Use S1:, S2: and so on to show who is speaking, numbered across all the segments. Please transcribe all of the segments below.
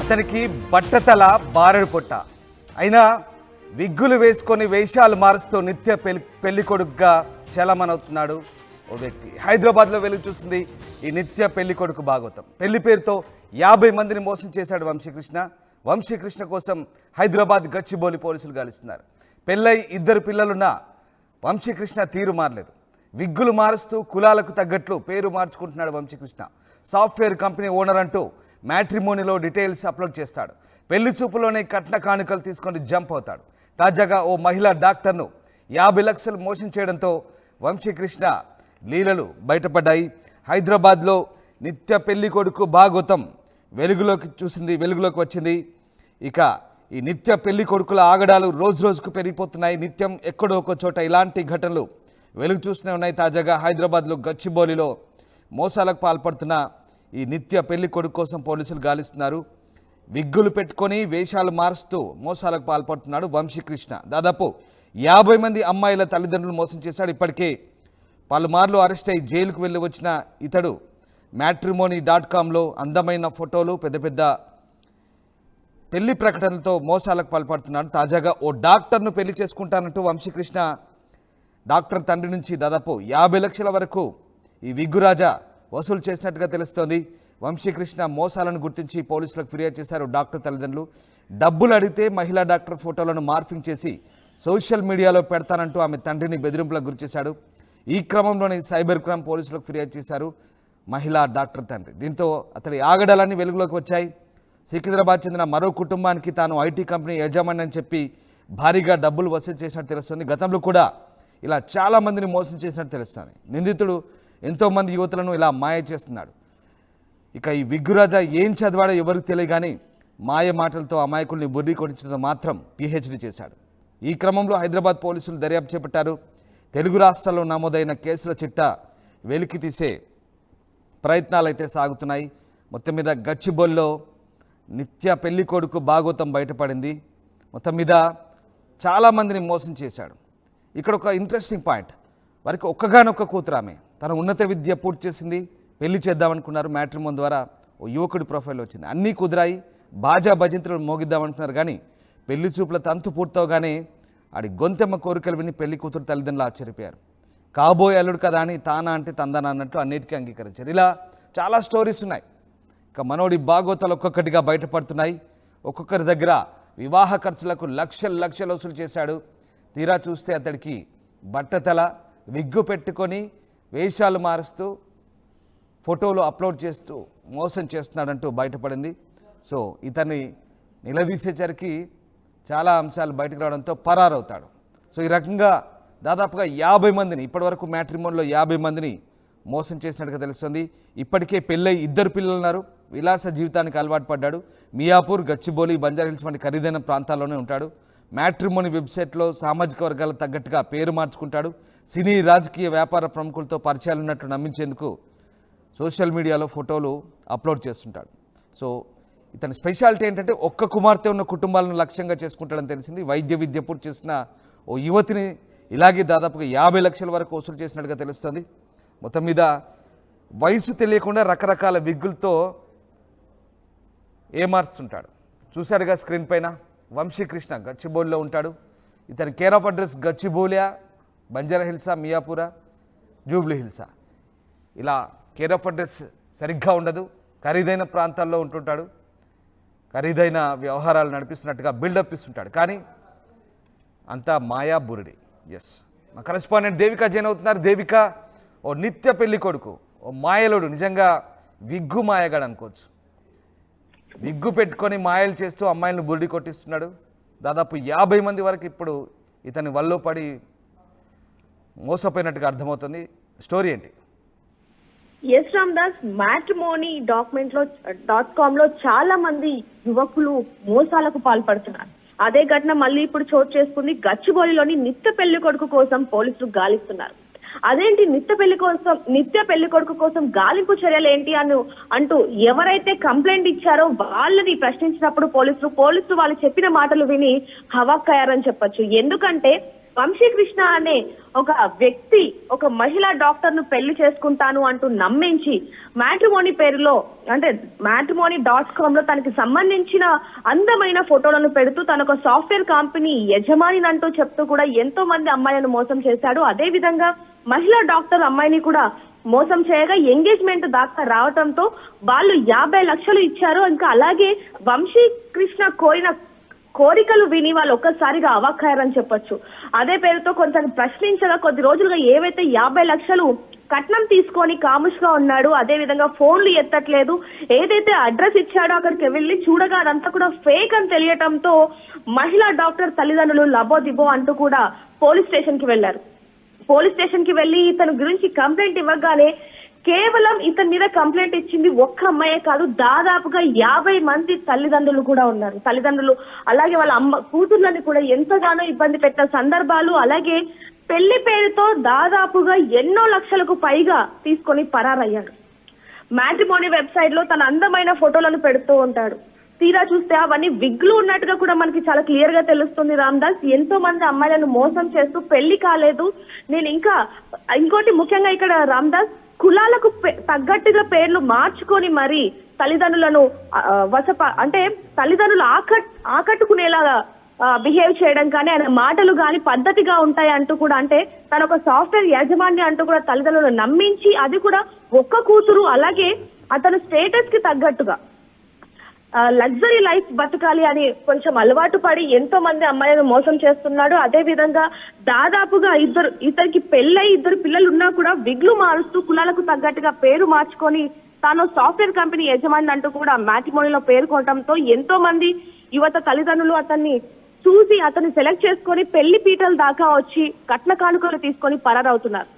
S1: ఇతనికి బట్టతల బారెడు పొట్ట అయినా విగ్గులు వేసుకొని వేషాలు మారుస్తూ నిత్య పెళ్లి కొడుకుగా చలమనవుతున్నాడు ఓ వ్యక్తి. హైదరాబాద్లో వెలుగు చూసింది ఈ నిత్య పెళ్లి కొడుకు భాగవతం. పెళ్లి పేరుతో 50 మందిని మోసం చేశాడు వంశీకృష్ణ. వంశీకృష్ణ కోసం హైదరాబాద్ గచ్చిబౌలి పోలీసులు గాలిస్తున్నారు. పెళ్ళై 2 పిల్లలున్న వంశీకృష్ణ తీరు మారలేదు. విగ్గులు మారుస్తూ కులాలకు తగ్గట్లు పేరు మార్చుకుంటున్నాడు వంశీకృష్ణ. సాఫ్ట్వేర్ కంపెనీ ఓనర్ అంటూ మ్యాట్రిమోనీలో డీటెయిల్స్ అప్లోడ్ చేస్తాడు. పెళ్లి చూపులోనే కట్న కానుకలు తీసుకొని జంప్ అవుతాడు. తాజాగా ఓ మహిళా డాక్టర్ను 50 లక్షలు మోసం చేయడంతో వంశీకృష్ణ లీలలు బయటపడ్డాయి. హైదరాబాద్లో నిత్య పెళ్లి కొడుకు భాగవతం వెలుగులోకి వచ్చింది. ఇక ఈ నిత్య పెళ్లి కొడుకుల ఆగడాలు రోజు రోజుకు పెరిగిపోతున్నాయి. నిత్యం ఎక్కడో ఒక చోట ఇలాంటి ఘటనలు వెలుగు చూస్తూనే ఉన్నాయి. తాజాగా హైదరాబాద్లో గచ్చిబౌలిలో మోసాలకు పాల్పడుతున్న ఈ నిత్య పెళ్లి కొడుకు కోసం పోలీసులు గాలిస్తున్నారు. విగ్గులు పెట్టుకొని వేషాలు మారుస్తూ మోసాలకు పాల్పడుతున్నాడు వంశీకృష్ణ. దాదాపు 50 మంది అమ్మాయిల తల్లిదండ్రులు మోసం చేశాడు. ఇప్పటికే పలుమార్లు అరెస్ట్ అయి జైలుకు వెళ్ళి వచ్చిన ఇతడు matrimony.comలో అందమైన ఫోటోలు పెద్ద పెద్ద పెళ్లి ప్రకటనలతో మోసాలకు పాల్పడుతున్నాడు. తాజాగా ఓ డాక్టర్ను పెళ్లి చేసుకుంటానంటూ వంశీకృష్ణ డాక్టర్ తండ్రి నుంచి దాదాపు 50 లక్షల వరకు ఈ విగ్గురాజా వసూలు చేసినట్టుగా తెలుస్తోంది. వంశీకృష్ణ మోసాలను గుర్తించి పోలీసులకు ఫిర్యాదు చేశారు డాక్టర్ తల్లిదండ్రులు. డబ్బులు అడిగితే మహిళా డాక్టర్ ఫోటోలను మార్ఫింగ్ చేసి సోషల్ మీడియాలో పెడతానంటూ ఆమె తండ్రిని బెదిరింపులకు గురిచేశాడు. ఈ క్రమంలోనే సైబర్ క్రైమ్ పోలీసులకు ఫిర్యాదు చేశారు మహిళా డాక్టర్ తండ్రి. దీంతో అతడి ఆగడాలన్నీ వెలుగులోకి వచ్చాయి. సికింద్రాబాద్ చెందిన మరో కుటుంబానికి తాను ఐటీ కంపెనీ యజమాని అని చెప్పి భారీగా డబ్బులు వసూలు చేసినట్టు తెలుస్తుంది. గతంలో కూడా ఇలా చాలామందిని మోసం చేసినట్టు తెలుస్తుంది. నిందితుడు ఎంతోమంది యువతులను ఇలా మాయ చేస్తున్నాడు. ఇక ఈ విగ్గురాజా ఏం చదివాడో ఎవరికి తెలియదు కానీ మాయ మాటలతో అమాయకుల్ని బుర్రి కొట్టించడం మాత్రం PhD చేశాడు. ఈ క్రమంలో హైదరాబాద్ పోలీసులు దర్యాప్తు చేపట్టారు. తెలుగు రాష్ట్రాల్లో నమోదైన కేసుల చిట్టా వెలికి తీసే ప్రయత్నాలు అయితే సాగుతున్నాయి. మొత్తం మీద గచ్చిబౌలిలో నిత్య పెళ్లి కొడుకు భాగవతం బయటపడింది. మొత్తం మీద చాలామందిని మోసం చేశాడు. ఇక్కడ ఒక ఇంట్రెస్టింగ్ పాయింట్, వారికి ఒక్కగానొక్క కూతురు ఆమె. తన ఉన్నత విద్య పూర్తి చేసింది, పెళ్లి చేద్దామనుకున్నారు. మ్యాట్రిమోన్ ద్వారా ఓ యువకుడి ప్రొఫైల్ వచ్చింది. అన్నీ కుదిరాయి, బాజా భజంతులు మోగిద్దామనుకున్నారు. కానీ పెళ్లి చూపుల తంతు పూర్తవగానే ఆడి గొంతెమ్మ కోరికలు విని పెళ్లి కూతురు తల్లిదండ్రులు ఆశ్చర్యపోయారు. కాబోయే అల్లుడు కదా అని తానా అంటే తందన అన్నట్టు అన్నిటికీ అంగీకరించారు. ఇలా చాలా స్టోరీస్ ఉన్నాయి. ఇక మనోడి భాగవతాలు ఒక్కొక్కటిగా బయటపడుతున్నాయి. ఒక్కొక్కరి దగ్గర వివాహ ఖర్చులకు లక్షలు వసూలు చేశాడు. తీరా చూస్తే అతడికి బట్టతల, విగ్గు పెట్టుకొని వేషాలు మారుస్తూ ఫోటోలు అప్లోడ్ చేస్తూ మోసం చేస్తున్నాడంటూ బయటపడింది. సో ఇతన్ని నిలదీసేసరికి చాలా అంశాలు బయటకు రావడంతో పరారవుతాడు. సో ఈ రకంగా దాదాపుగా 50 మందిని ఇప్పటివరకు మ్యాట్రిమోన్లో 50 మందిని మోసం చేసినట్టుగా తెలుస్తుంది. ఇప్పటికే పెళ్ళై 2 పిల్లలు ఉన్నారు. విలాస జీవితానికి అలవాటు పడ్డాడు. మియాపూర్, గచ్చిబౌలి, బంజారాహిల్స్ వంటి ఖరీదైన ప్రాంతాల్లోనే ఉంటాడు. మ్యాట్రిమోనీ వెబ్సైట్లో సామాజిక వర్గాలకు తగ్గట్టుగా పేరు మార్చుకుంటాడు. సినీ, రాజకీయ, వ్యాపార ప్రముఖులతో పరిచయాలు ఉన్నట్టు నమ్మించేందుకు సోషల్ మీడియాలో ఫోటోలు అప్లోడ్ చేస్తుంటాడు. సో ఇతని స్పెషాలిటీ ఏంటంటే ఒక్క కుమార్తె ఉన్న కుటుంబాలను లక్ష్యంగా చేసుకుంటాడని తెలిసింది. వైద్య విద్య పూర్తి చేసిన ఓ యువతిని ఇలాగే దాదాపుగా 50 లక్షల వరకు వసూలు చేసినట్టుగా తెలుస్తుంది. మొత్తం మీద వయసు తెలియకుండా రకరకాల విగ్గులతో ఏమార్చుతుంటాడు. చూశారుగా స్క్రీన్ పైన వంశీకృష్ణ గచ్చిబౌలిలో ఉంటాడు. ఇతని కేర్ ఆఫ్ అడ్రస్ గచ్చిబౌలియా, బంజారాహిల్సా, మియాపూరా, జూబ్లీ హిల్సా. ఇలా కేర్ ఆఫ్ అడ్రస్ సరిగ్గా ఉండదు. ఖరీదైన ప్రాంతాల్లో ఉంటుంటాడు. ఖరీదైన వ్యవహారాలు నడిపిస్తున్నట్టుగా బిల్డప్ ఇస్తుంటాడు. కానీ అంతా మాయా బురిడి. ఎస్, మా కరెస్పాండెంట్ దేవిక జైన్ అవుతున్నారు. దేవిక, ఓ నిత్య పెళ్లి కొడుకు, ఓ మాయలుడు, నిజంగా విగ్గు మాయగాడు అనుకోవచ్చు. విగ్గు పెట్టుకొని మాయలు చేస్తూ అమ్మాయిలను బురిడి కొట్టిస్తున్నాడు. దాదాపు 50 మంది వరకు ఇప్పుడు ఇతని వల్లో పడి మోసపోయినట్టుగా అర్థమవుతుంది. స్టోరీ ఏంటి?
S2: ఎస్ రామ్దాస్, matrimony.com లో చాలా మంది యువకులు మోసాలకు పాల్పడుతున్నారు. అదే ఘటన మళ్ళీ ఇప్పుడు చోటు చేసుకుంది. గచ్చిబౌలిలోని నిత్య పెళ్లి కొడుకు కోసం పోలీసులు గాలిస్తున్నారు. అదేంటి నిత్య పెళ్లి కొడుకు కోసం గాలింపు చర్యలు ఏంటి అంటూ ఎవరైతే కంప్లైంట్ ఇచ్చారో వాళ్ళని ప్రశ్నించినప్పుడు పోలీసులు వాళ్ళు చెప్పిన మాటలు విని హవాక్కయ్యారని చెప్పొచ్చు. ఎందుకంటే వంశీకృష్ణ అనే ఒక వ్యక్తి ఒక మహిళా డాక్టర్ ను పెళ్లి చేసుకుంటాను అంటూ నమ్మించి మ్యాట్రిమోనీ పేరులో అంటే matrimony.com లో తనకి సంబంధించిన అందమైన ఫోటోలను పెడుతూ తన ఒక సాఫ్ట్వేర్ కంపెనీ యజమాని అంటూ చెప్తూ కూడా ఎంతో మంది అమ్మాయిలను మోసం చేశాడు. అదే విధంగా మహిళా డాక్టర్ అమ్మాయిని కూడా మోసం చేయగా ఎంగేజ్మెంట్ దాకా రావడంతో వాళ్ళు 50 లక్షలు ఇచ్చారు. ఇంకా అలాగే వంశీకృష్ణ కోరికలు విని వాళ్ళు ఒక్కసారిగా అవాక్కయ్యారని చెప్పొచ్చు. అదే పేరుతో కొంచెం ప్రశ్నించగా కొద్ది రోజులుగా ఏవైతే 50 లక్షలు కట్నం తీసుకొని కాముష్గా ఉన్నాడు, అదే విధంగా ఫోన్లు ఎత్తట్లేదు, ఏదైతే అడ్రస్ ఇచ్చాడో అక్కడికి వెళ్ళి చూడగా అదంతా కూడా ఫేక్ అని తెలియటంతో మహిళా డాక్టర్ తల్లిదండ్రులు లబోదిబో అంటూ కూడా పోలీస్ స్టేషన్ కి వెళ్లారు. పోలీస్ స్టేషన్ కి వెళ్లి ఇతని గురించి కంప్లైంట్ ఇవ్వగానే కేవలం ఇతని మీద కంప్లైంట్ ఇచ్చింది ఒక్క అమ్మాయే కాదు, దాదాపుగా 50 మంది తల్లిదండ్రులు కూడా ఉన్నారు. తల్లిదండ్రులు అలాగే వాళ్ళ కూతుర్లని కూడా ఎంతగానో ఇబ్బంది పెట్టిన సందర్భాలు, అలాగే పెళ్లి పేరుతో దాదాపుగా ఎన్నో లక్షలకు పైగా తీసుకొని పరారయ్యాడు. మ్యాట్రిమోనీ వెబ్సైట్ లో తన అందమైన ఫోటోలను పెడుతూ ఉంటాడు. తీరా చూస్తే అవన్నీ విగ్లు ఉన్నట్టుగా కూడా మనకి చాలా క్లియర్ గా తెలుస్తుంది. రామ్దాస్ ఎంతో మంది అమ్మాయిలను మోసం చేస్తూ పెళ్లి కాలేదు. నేను ఇంకోటి ముఖ్యంగా ఇక్కడ రామ్దాస్ కులాలకు తగ్గట్టుగా పేర్లు మార్చుకొని మరి తల్లిదండ్రులను అంటే తల్లిదండ్రులు ఆకట్టుకునేలాగా బిహేవ్ చేయడం కానీ ఆయన మాటలు కానీ పద్ధతిగా ఉంటాయి అంటూ కూడా, అంటే తన ఒక సాఫ్ట్వేర్ యాజమాన్యం అంటూ కూడా తల్లిదండ్రులను నమ్మించి అది కూడా ఒక్క కూతురు, అలాగే అతను స్టేటస్ కి తగ్గట్టుగా లగ్జరీ లైఫ్ బతకాలి అని కొంచెం అలవాటు పడి ఎంతో మంది అమ్మాయిలను మోసం చేస్తున్నాడు. అదే విధంగా దాదాపుగా ఇతనికి పెళ్ళై 2 పిల్లలు ఉన్నా కూడా విగ్లు మారుస్తూ కులాలకు తగ్గట్టుగా పేరు మార్చుకొని తాను సాఫ్ట్వేర్ కంపెనీ యజమాని అంటూ కూడా మ్యాట్రిమోనీలో పేర్కొనడంతో ఎంతో మంది యువత తల్లిదండ్రులు అతన్ని చూసి అతన్ని సెలెక్ట్ చేసుకొని పెళ్లి పీటల దాకా వచ్చి కట్న కానుకలు తీసుకొని పరారవుతున్నారు.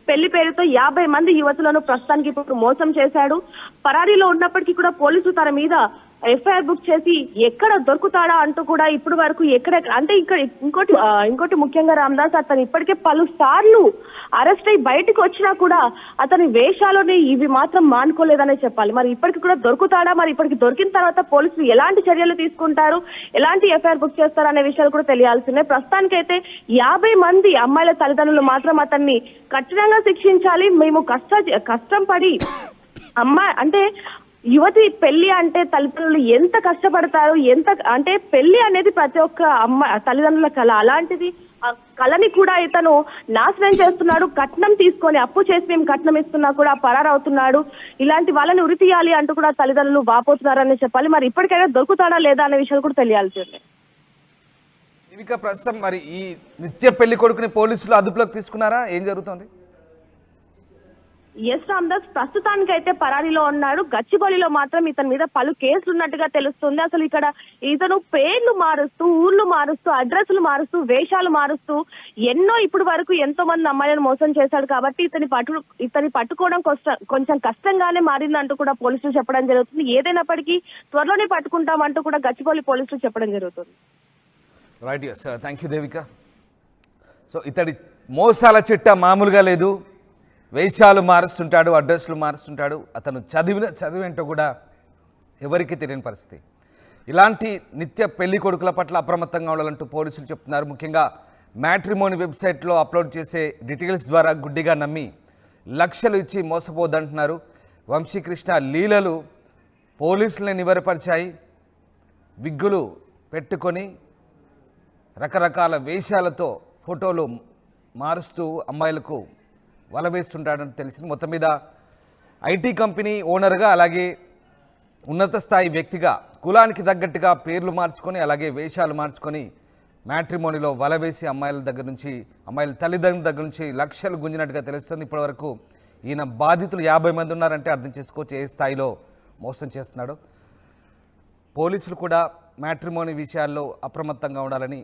S2: పెళ్లి పేరుతో 50 మంది యువతులను ప్రస్తుతానికి ఇప్పుడు మోసం చేశాడు. పరారీలో ఉన్నప్పటికీ కూడా పోలీసులు తన మీద ఎఫ్ఐఆర్ బుక్ చేసి ఎక్కడ దొరుకుతాడా అంటూ కూడా ఇప్పుడు వరకు అంటే ఇక్కడ ఇంకోటి ముఖ్యంగా రామ్దాస్ అతను ఇప్పటికే పలు సార్లు అరెస్ట్ అయి బయటకు వచ్చినా కూడా అతని వేషాలని ఇవి మాత్రం మానుకోలేదనే చెప్పాలి. మరి ఇప్పటికి కూడా దొరుకుతాడా, మరి ఇప్పటికి దొరికిన తర్వాత పోలీసులు ఎలాంటి చర్యలు తీసుకుంటారు, ఎలాంటి ఎఫ్ఐఆర్ బుక్ చేస్తారు అనే విషయాలు కూడా తెలియాల్సిందే. ప్రస్తుతానికైతే 50 మంది అమ్మాయిల తల్లిదండ్రులు మాత్రం అతన్ని కఠినంగా శిక్షించాలి. మేము కష్టం పడి అంటే యువతి పెళ్లి అంటే తల్లిదండ్రులు ఎంత కష్టపడతారు, అంటే పెళ్లి అనేది ప్రతి ఒక్క తల్లిదండ్రుల కళ. అలాంటిది ఆ కళని కూడా ఇతను నాశనం చేస్తున్నాడు. కట్నం తీసుకొని అప్పు చేసి మేము కట్నం ఇస్తున్నా కూడా పరారవుతున్నాడు. ఇలాంటి వాళ్ళని ఉరి తీయాలి అంటూ కూడా తల్లిదండ్రులు వాపోతున్నారని చెప్పాలి. మరి ఇప్పటికైనా దొరుకుతాడా లేదా అనే విషయాలు కూడా తెలియాల్సి ఉంది.
S1: ఇక ప్రస్తుతం మరి ఈ నిత్య పెళ్లి కొడుకుని పోలీసులు అదుపులోకి తీసుకున్నారా? ఏం జరుగుతుంది?
S2: ఎస్ రామ్దాస్ ప్రస్తుతానికైతే పరారీలో ఉన్నాడు. గచ్చిబౌలిలో మాత్రం ఇతని మీద పలు కేసులు ఉన్నట్టుగా తెలుస్తుంది. అసలు ఇక్కడ ఇతను పేర్లు మారుస్తూ, ఊర్లు మారుస్తూ, అడ్రస్లు మారుస్తూ, వేషాలు మారుస్తూ ఎన్నో ఇప్పుడు వరకు ఎంతో మంది అమ్మాయిలను మోసం చేశాడు. కాబట్టి ఇతని పట్టుకోవడం కొంచెం కష్టంగానే మారిందంటూ కూడా పోలీసులు చెప్పడం జరుగుతుంది. ఏదైనప్పటికీ త్వరలోనే పట్టుకుంటామంటూ కూడా గచ్చిబౌలి పోలీసులు చెప్పడం జరుగుతుంది.
S1: Right, yes, thank you Devika. So ఇతడి మోసాల చిట్టా మామూలుగా లేదు. వేషాలు మారుస్తుంటాడు, అడ్రస్లు మారుస్తుంటాడు. అతను చదివేంటో కూడా ఎవరికి తెలియని పరిస్థితి. ఇలాంటి నిత్య పెళ్లి కొడుకుల పట్ల అప్రమత్తంగా ఉండాలంటూ పోలీసులు చెప్తున్నారు. ముఖ్యంగా మ్యాట్రిమోనీ వెబ్సైట్లో అప్లోడ్ చేసే డీటెయిల్స్ ద్వారా గుడ్డిగా నమ్మి లక్షలు ఇచ్చి మోసపోద్దంటున్నారు. వంశీకృష్ణ లీలలు పోలీసులని నివరపరిచాయి. విగ్గులు పెట్టుకొని రకరకాల వేషాలతో ఫోటోలు మారుస్తూ అమ్మాయిలకు వలవేస్తుంటాడని తెలిసింది. మొత్తం మీద ఐటీ కంపెనీ ఓనర్గా, అలాగే ఉన్నత స్థాయి వ్యక్తిగా కులానికి తగ్గట్టుగా పేర్లు మార్చుకొని, అలాగే వేషాలు మార్చుకొని మ్యాట్రిమోనీలో వలవేసి అమ్మాయిల తల్లిదండ్రుల దగ్గర నుంచి లక్షలు గుంజినట్టుగా తెలుస్తుంది. ఇప్పటివరకు ఈయన బాధితులు 50 మంది ఉన్నారంటే అర్థం చేసుకోవచ్చు ఏ స్థాయిలో మోసం చేస్తున్నాడు. పోలీసులు కూడా మ్యాట్రిమోనీ విషయాల్లో అప్రమత్తంగా ఉండాలని